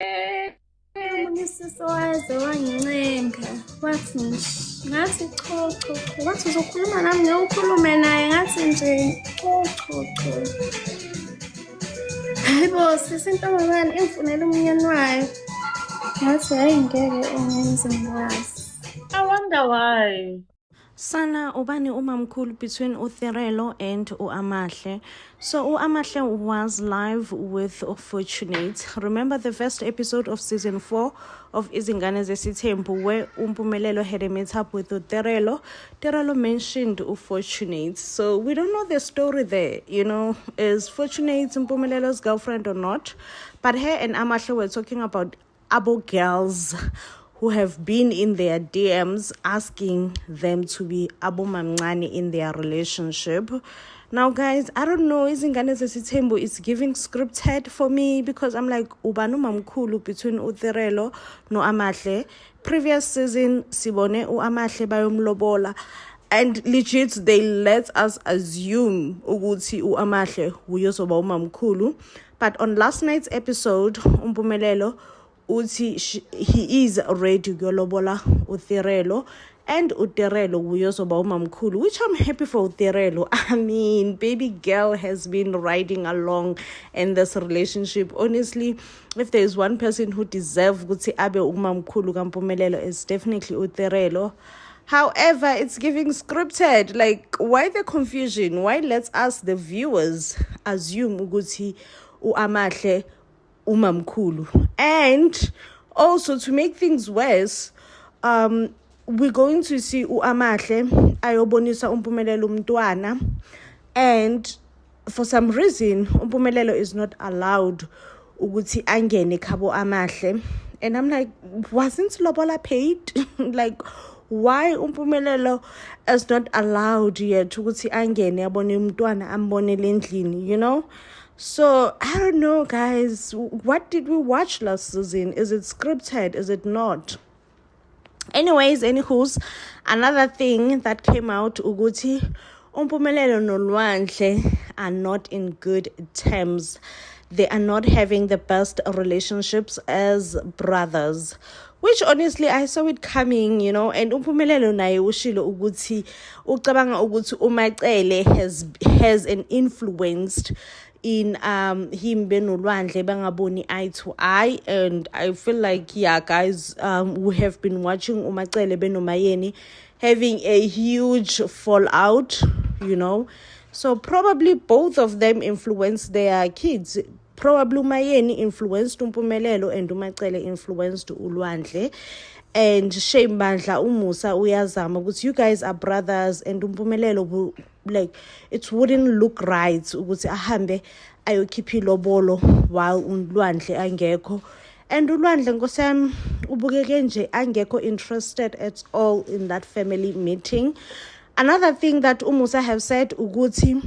Omunye usisi waze wangincemka wathi ngathi cho, wathi uzokhuluma nami ngiyukhulume naye ngathi nje cho. Hayi bo sisi intombazane imfunela umnyeni wayo ngathi hayi ngeke ungenze ngikwazi. I wonder why. Sana ubani umamkhulu between uThirelo and uAmahle. So uAmahle was live with Fortunate. Remember the first episode of season 4 of Izingane Zesithembu where Umpumelelo had a meet-up with uThirelo. Thirelo mentioned Fortunate. So we don't know the story there, is Fortunate Umpumelelo's girlfriend or not. But her and Amahle were talking about Abo girls who have been in their DMs asking them to be Abo Mamncane in their relationship. Now, guys, I don't know, Izingane Zesithembu is giving scripted for me because I'm like, ubani umamkhulu between uThirelo no Amahle. Previous season, sibone uAmahle bayomlobola. And legit, they let us assume ukuthi uAmahle uyozoba umamkhulu. But on last night's episode, Umpumelelo uthi he is ready ukuyolobola uThirelo and uThirelo uyozoba umamkhulu, which I'm happy for uThirelo. I mean, baby girl has been riding along in this relationship. Honestly, if there is one person who deserves ukuthi abe umamkhulu kaMpumelelo, it's definitely uThirelo. However, it's giving scripted. Like, why the confusion? Why let us, the viewers, assume ukuthi uAmahle umamkhulu? And also, to make things worse, we're going to see uAmahle ayobonisa uMpumelelo umntwana, and for some reason uMpumelelo is not allowed ukuthi angene khabo Amahle. And I'm like, wasn't lobola paid? Like, why Umpumelelo is not allowed yet ukuthi angene abone umntwana ambonele endlini, So, I don't know, guys. What did we watch last season? Is it scripted? Is it not? Anyways, anywho's, another thing that came out, Uguti, Umpumelelo no Lwandle are not in good terms. They are not having the best relationships as brothers. Which honestly, I saw it coming, and Umpumelelo naye ushilo Uguti, ucabanga Uguti uMacele has an influenced in him being Lwandle bangaboni eye to eye. And I feel like, yeah, guys, we have been watching uMacele benoMayeni having a huge fallout, so probably both of them influenced their kids. Probably Mayeni influenced Umpumelelo and uMacele influenced uLwandle. And shame bandla umusa uyazama ukuthi you guys are brothers, and Umpumelelo like it wouldn't look right ukuthi ahambe ayokhipha ilobolo while uLwandle angekho. And uLwandle ngosam ubukeke nje angekho interested at all in that family meeting. Another thing that umusa have said ukuthi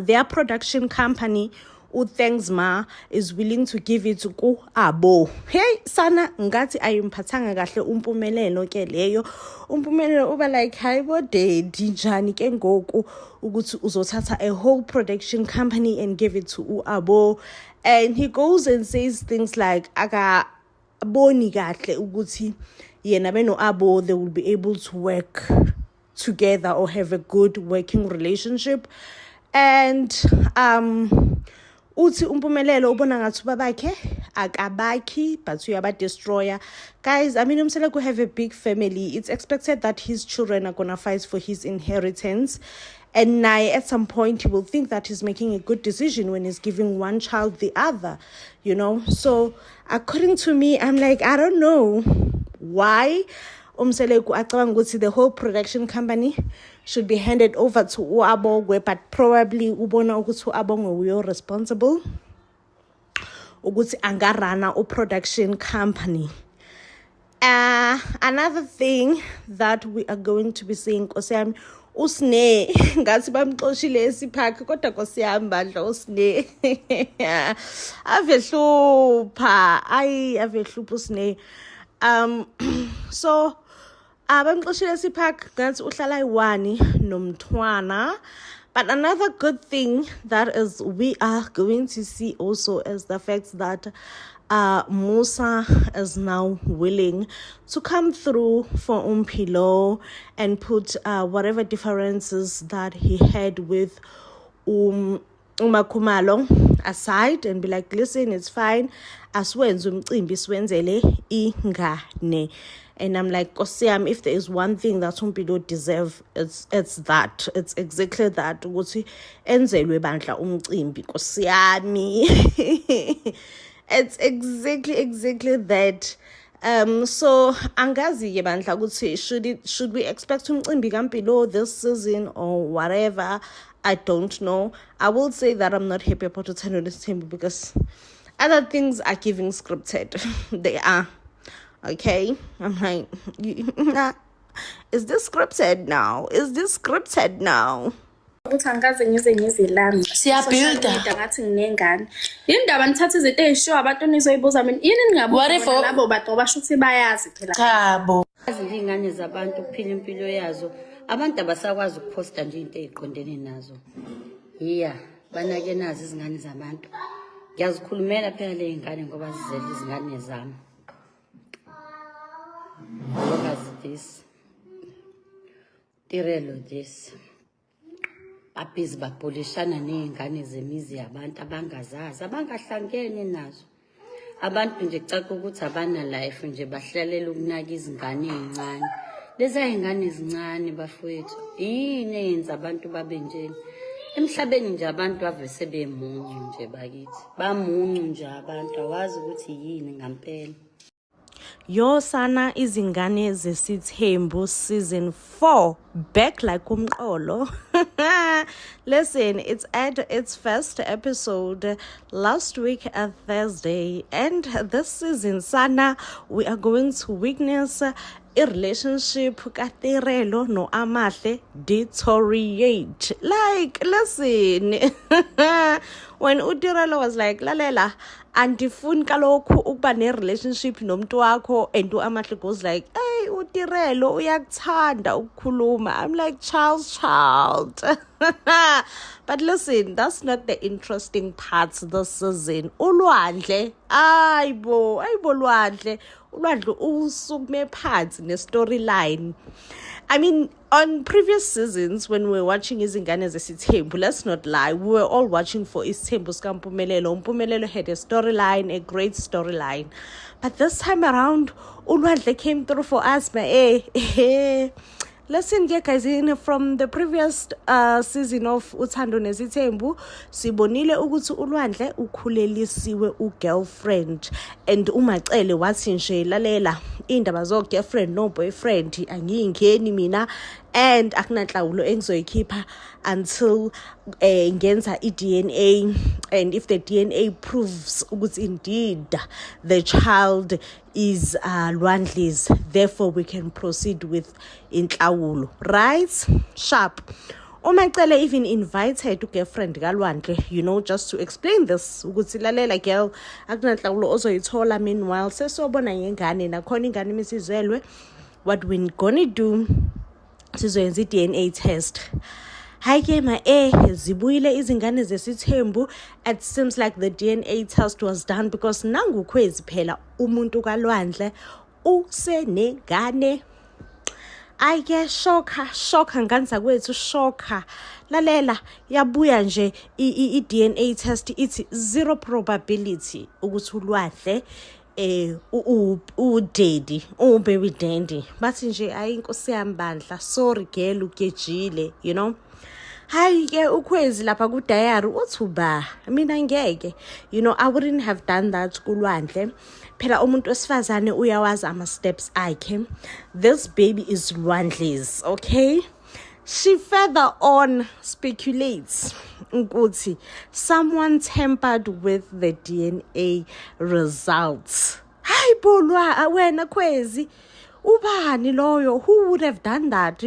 their production company uThanksma is willing to give it to Abo. Hey, sana ngathi ayimphathanga kahle uMpumelelo ke leyo. Umpumelelo uba like, hayi bo daddy njani ke ngoku ukuthi uzothatha a whole production company and give it to Abo. And he goes and says things like akaboni kahle ukuthi yena beno Abo they will be able to work together or have a good working relationship. And uthi Umpumelelo ubona ngathi babakhe akabakhi but uyaba destroyer. Guys, I mean Umsele could have a big family. It's expected that his children are gonna fight for his inheritance. And now at some point he will think that he's making a good decision when he's giving one child the other, So according to me, I'm like, I don't know why Umseleku acabanga ukuthi the whole production company should be handed over to uAbongwe, but probably ubona ukuthi uAbongwe uyo responsible ukuthi angarana production company. Another thing that we are going to be seeing Nkosiyami usne ngathi bamxoshile esiphakhe kodwa Nkosiyami bandla usne avehlupha usne. So bamxoshile esiphakhe ngathi uhlala eyiwani nomntwana. But another good thing that is we are going to see also is the fact that Musa is now willing to come through for Mpilo and put whatever differences that he had with uMakhumalo aside and be like, listen, it's fine. Aswenze umcimbi siwenzele ingane. And I'm like, Kosiam, if there is one thing that Mpilo deserve, it's that. It's exactly that. Ukuthi enzelwe bandla umcimbi Kosiami. It's exactly that. So angazi ke bandla ukuthi should we expect umcimbi kaMpilo this season or whatever? I don't know. I will say that I'm not happy about Uthando Nesithembu because other things are giving scripted. They are. Okay? I'm like, is this scripted now? Is this scripted now? Ukuthi angikaze ngize ngizilami Siyabuilda. ngathi nginengane indaba nithatha izinto ezishow abantu nizoyibuza mina yini ningabuza labo bantu basho ukuthi bayazi phela Chabo. Azinto ingane zabantu ukuphila impilo yazo abantu abasakwazi ukuphosta nje into eziqondene nazo banake nazo izingane zabantu ngiyazikhulumela phela le ingane ngoba zizele izingane zami ngoba this tirelo this abhizi bapolishana nezingane zemizi yabantu abangazazi abangahlangene nazo abantu nje kucaca ukuthi abana life nje bahlalela ukunaka izingane ezincane lezi izingane ezincane bafowethu yini eyenza abantu babe njeni emhlabeni nje abantu bavese bemuncu nje bakithi bamuncu nje abantu awazi ukuthi yini ngampela Yo sana izingane zesithembu season 4 back like umqolo. Listen, it's at its first episode last week at Thursday, and this season sana we are going to witness a relationship kaTirelo no Amahle deteriorate. Like, listen, when uTirelo was like, lalela, andifuni kaloku ukuba ne relationship nomuntu wakho, and uAmahle goes like, hey, uTirelo uyakuthanda ukukhuluma. I'm like, child. But listen, that's not the interesting parts this season. Ulwandle, ayibo Lwandle. Ulwandle usukume phansi ne-storyline. I mean, on previous seasons, when we were watching Izingane Zesithembu, let's not lie, we were all watching for Isithembu sikaMpumelelo. Mpumelelo had a storyline, a great storyline. But this time around, Ulwandle came through for us. Listen, guys, from the previous season of Uthando Nesithembu, sibonile ukuthi uLwandle ukhulelisiwe u-girlfriend, and uMacele wathi nje lalela indaba zo girlfriend no boyfriend angiyingeni mina, and akunanhlawulo engizoyikhipha until ngenza i-DNA, and if the DNA proves ukuthi indeed the child is Lwandle's, therefore we can proceed with inhlawulo, right? Sharp. uMacele even invited girlfriend kaLwandle, just to explain this ukuthi lalela girl akunanhlawulo ozoyithola, meanwhile sesobona ngengane nakhona ingane misizelwe, what we gonna do sizoyenza i-DNA test. Hayi ke zibuyile izingane zesithembu. It seems like the DNA test was done because nangu khwezi phela umuntu kaLwandle usenegane. Ayike shocker nganza kwethu shocker. Lalela yabuya nje i-DNA test ithi 0 probability ukuthi uLwandle udaddy baby daddy, bathi nje ayi inkosi yami bandla, sorry girl ugejile, hayi ke ukhwezi lapha ku diary uthi uba mina ngeke, I wouldn't have done that kuLwandle. Phela umuntu wesifazane uyawazi ama steps akhe. This baby is Lwandle's, okay? She further on speculates ukuthi someone tampered with the DNA results. Hayi bolwa wena khwezi, ubani loyo, who would have done that,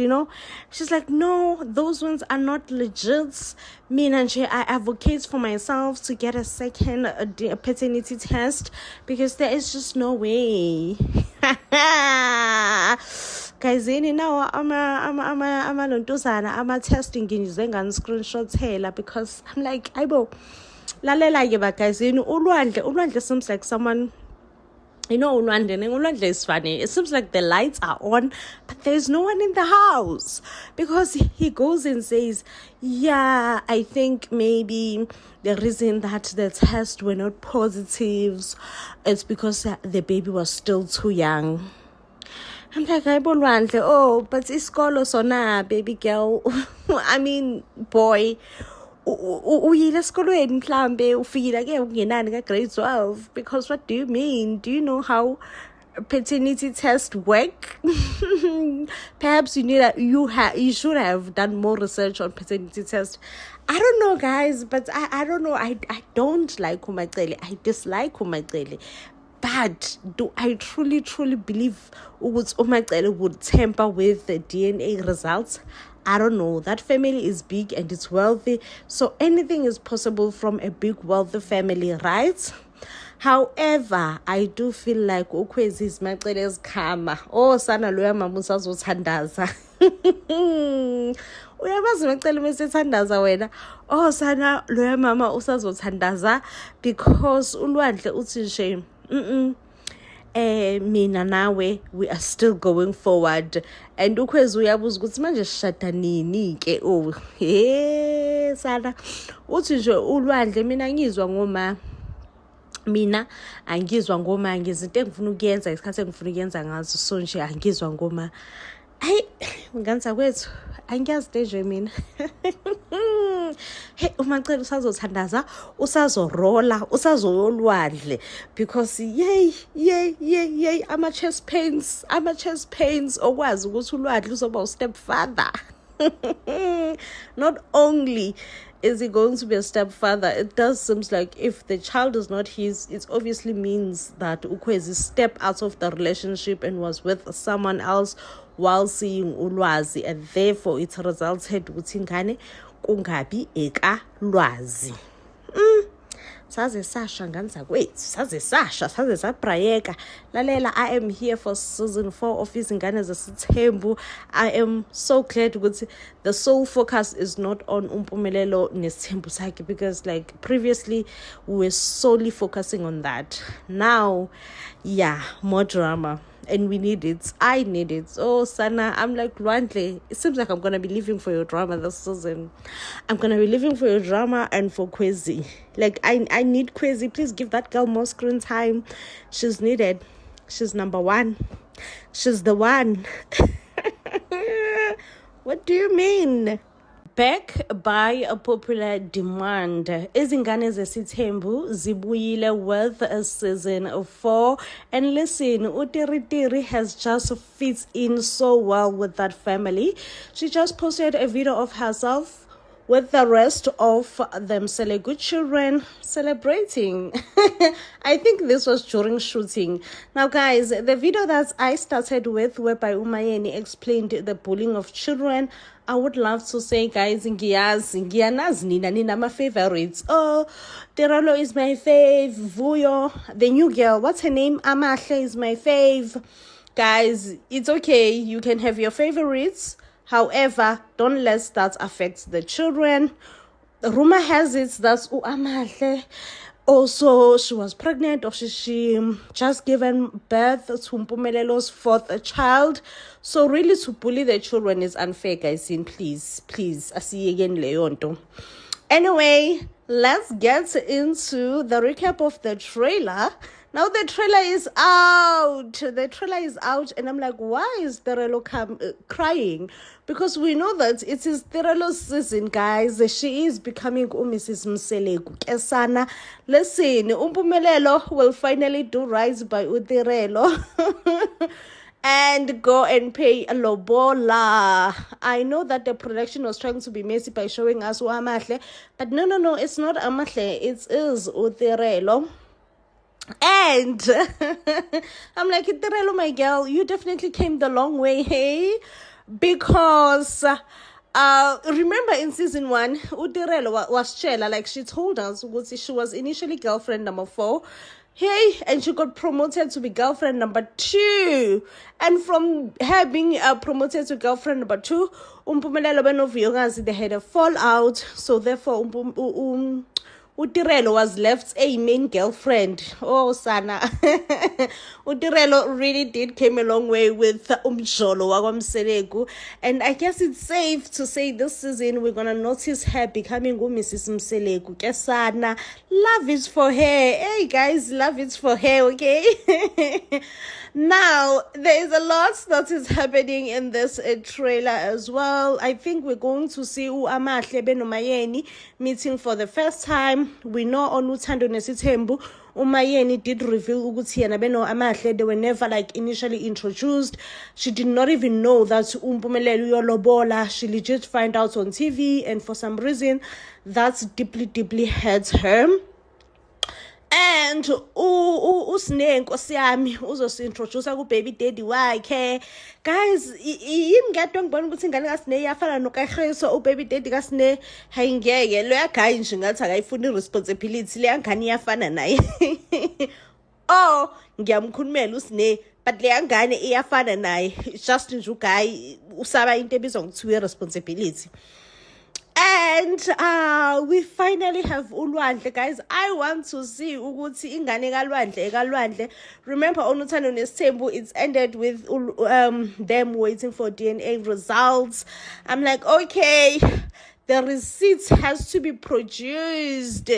She's like, no, those ones are not legit. Mina nje I advocate for myself to get a second paternity test because there is just no way. Guys, now I'm testing ngize ngani screenshot hela because I'm like, ayibo lalela-ke bagazini, ulwandle seems like someone, you know, Ulwandle is funny. It seems like the lights are on, but there's no one in the house. Because he goes and says, yeah, I think maybe the reason that the tests were not positives is because the baby was still too young. I'm like, Ulwandle, oh, but isikolo sona, baby girl. I mean, boy. Uyile esikolweni mhlambe ufikile ke ungenani ka grade 12, because what do you mean? Do you know how paternity tests work? Perhaps you should have done more research on paternity test. I don't know, guys, but I don't know. I don't like uMacele. I dislike uMacele. But do I truly believe uMacele would tamper with the DNA results? I don't know. That family is big and it's wealthy, so anything is possible from a big wealthy family, right? However, I do feel like uKwezi is Macele's karma. Oh, sana loya mama usazothandaza. Uyamazi Macele mesethandaza wena. Oh, sana loya mama usazothandaza, because uLwandle uthi nje mina nawe, we are still going forward. And uKwezi uyabuza ukuthi manje sishada nini ke? Oh, sana uthi nje uLwandle, mina angizwa ngoma, ngezinto engifuna ukuyenza isikhathi engifuna ukuyenza ngazo, so nje angizwa ngoma. Hayi nganza kwethu angiyazi nje mina. Hey, uMacele usazothandaza, usazorola, usazoyolwandle, because yay ama chest pains okwazi ukuthi ulwandle uzoba u-step father. Not only is he going to be a stepfather, it does seems like if the child is not his, it obviously means that uKwezi stepped out of the relationship and was with someone else while seeing ulwazi, and therefore it resulted ukuthi ingane kungabi eka lwazi. Saze sasha nganza kwethu, saze sabrayeka. Lalela, I am here for season 4 of Izingane Zesithembu. I am so glad ukuthi the sole focus is not on uMpumelelo nesithembu sakhe, because like previously we were solely focusing on that. Now, yeah, more drama. And we need it. I need it. Oh, Sana, I'm like, Lwandle, it seems like I'm going to be living for your drama this season. I'm going to be living for your drama and for Kwezi. Like, I need Kwezi. Please give that girl more screen time. She's needed. She's number one. She's the one. What do you mean? Back by a popular demand, Izingane Zesithembu zibuyile with a season 4. And listen, uTiritiri has just fits in so well with that family. She just posted a video of herself with the rest of them Selegu children celebrating. I think this was during shooting. Now guys, the video that I started with, whereby Umayeni explained the bullying of children, I would love to say, guys, ngiyanazi nina my favorites. Oh, Tirelo is my fave. Vuyo, the new girl, what's her name? Amahle is my fave. Guys, it's okay. You can have your favorites. However, don't let that affect the children. The rumor has it that Amahle also, she was pregnant, or she just given birth to Mpumelelo's 4th child. So really, to bully the children is unfair, guys. Please, see again, Leonto. Anyway, let's get into the recap of the trailer. Now the trailer is out. And I'm like, why is Tirelo crying? Because we know that it is Tirelo's season, guys. She is becoming Mrs. Mseleku. Kesana, listen, Umpumelelo will finally do right by Utirelo. And go and pay a lobola. I know that the production was trying to be messy by showing us Amahle, but no, it's not Amahle. It is Utirelo. And I'm like, Tirelo, my girl, you definitely came the long way, hey? Because remember in season 1, Utirelo was Chela, like she told us she was initially girlfriend number 4. Hey, and she got promoted to be girlfriend number 2. And from her being promoted to girlfriend number 2, Umpumelelo Benoviyogazi, they had a fallout. So therefore, Utirelo was left a main girlfriend. Oh, Sana. Utirelo really did came a long way with Umjolo Wagomselegu. And I guess it's safe to say this season we're gonna notice her becoming Mrs. Mselegu. Kesana, love is for her. Hey guys, love is for her, okay? Now, there is a lot that is happening in this trailer as well. I think we're going to see Amahle Benomayeni meeting for the first time. We know on Uthando Nesithembu, Umayeni did reveal ukuthi yena beno Amahle, they were never like initially introduced. She did not even know that Umpumelelo uyolobola. She legit find out on TV, and for some reason, that's deeply hurts her. And usine nkosi yami uzosintroduce ku baby daddy wakhe. Guys, yini ngiyadwa ngibona ukuthi ingane kaSine iyafana noKagiso. U baby daddy kaSine hayingeke loya guy nje ngathi akayifuni responsibility, le ngane iyafana naye. Oh, ngiyamkhulumela uSine, but le ngane iyafana naye. Just nje uguy usaba into ebizwa ngokuthiwa responsibility. And we finally have Ulwandle, guys. I want to see ukuthi ingane kaLwandle. Remember on Uthando Nesithembu, it's ended with them waiting for DNA results. I'm like, okay, the receipts has to be produced.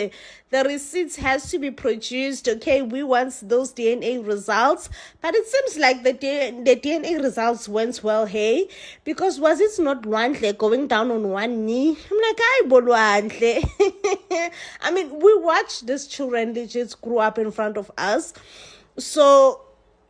Okay, we want those DNA results. But it seems like the DNA results went well, hey? Because was it not Lwandle going down on one knee? I'm like, I Lwandle. I mean, we watched these children legit grow up in front of us. So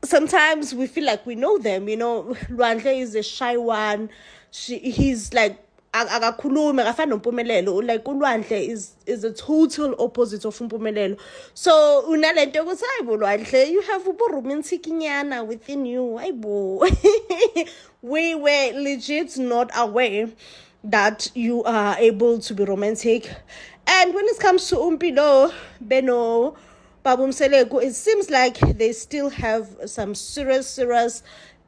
sometimes we feel like we know them, you know. Lwandle is a shy one. He's like, akakhulumi akafana noMpumelelo. Like uLwandle is a total opposite of uMpumelelo. So unalento ukuthi hayibo Lwandle, you have romantic nyana within you. Hayibo. We were legit not aware that you are able to be romantic. And when it comes to Umpilo Beno Babu Mselegu, it seems like they still have some serious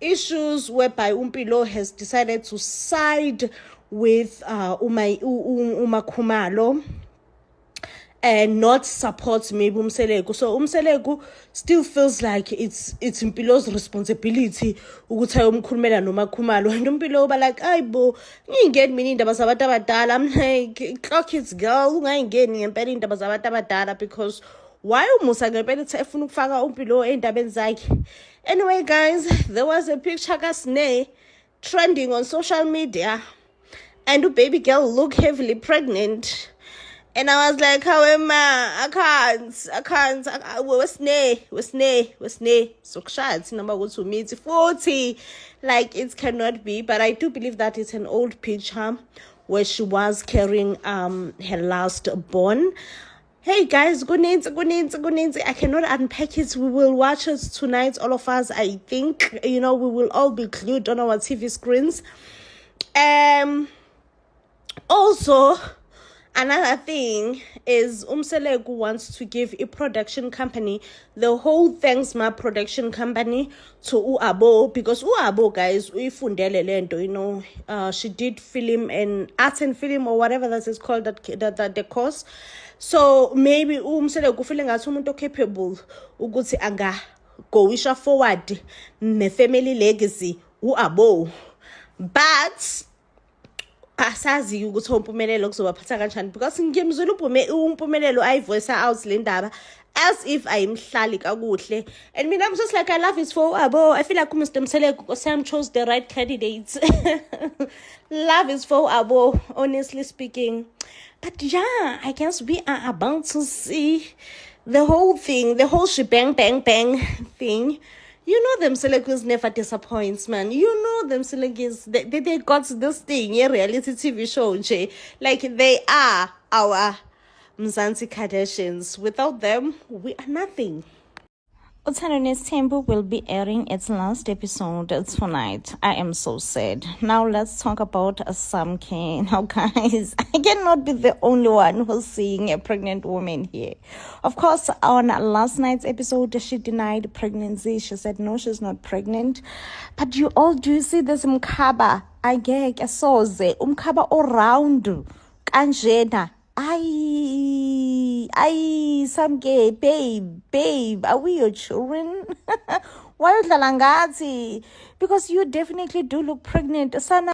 issues whereby Umpilo has decided to side with Uma Khumalo and not support maybe Umselegu. So Umselegu still feels like it's Umpilo's responsibility ukuthi ayomkhulumela noma Khumalo, and Umpilo ba like, ayibo ngingeni mina indaba zabantu abadala. I'm like, clock it girl, ungayingeni ngempela indaba zabantu abadala, because why umusa ngempela ethi efuna ukufaka Umpilo endabeni zakhe. Anyway guys, there was a picture kaSine trending on social media, and the baby girl looked heavily pregnant. And I was like, how am I? I can't. What's ne? So shots number go to meet 40. Like, it cannot be. But I do believe that it's an old picture where she was carrying her last born. Hey guys, good night. I cannot unpack it. We will watch it tonight, all of us. I think, you know, we will all be glued on our TV screens. Also, another thing is Umselegu wants to give a production company the whole Thanksma production company to Uabo, because Uabo, guys, uyifundele lento, you know, she did film and art and film or whatever that is called, that the course. So maybe Umselegu feeling as umuntu capable ukuthi anga goisha forward ne family legacy Uabo, but asazi ukuthi uMpumelelo kuzobaphatha kanjani, because ngiyemzula uMpumelelo ayivoice out le ndaba as if ayimhlali kakuhle. And mina I'm just like, I love it for Abo. I feel like Mr. Mselegu Sam chose the right candidates. Love is for Abo, honestly speaking. But yeah, I guess we are about to see the whole thing, the whole shebang bang thing. You know them Mselegu's never disappoints, man. You know them Mselegu's, they got this thing, a reality TV show, Jay. Like, they are our Mzansi Kardashians. Without them, we are nothing. Uthando Nesithembu will be airing its last episode tonight. I am so sad. Now let's talk about Samke. Now guys, I cannot be the only one who's seeing a pregnant woman here. Of course, on last night's episode, she denied pregnancy. She said no, she's not pregnant. But you all do see this Mkaba. I get a soze. Mkaba all round. Kanjena. Ay, Samke, babe, are we your children? Why udlala ngathi? Because you definitely do look pregnant. Sana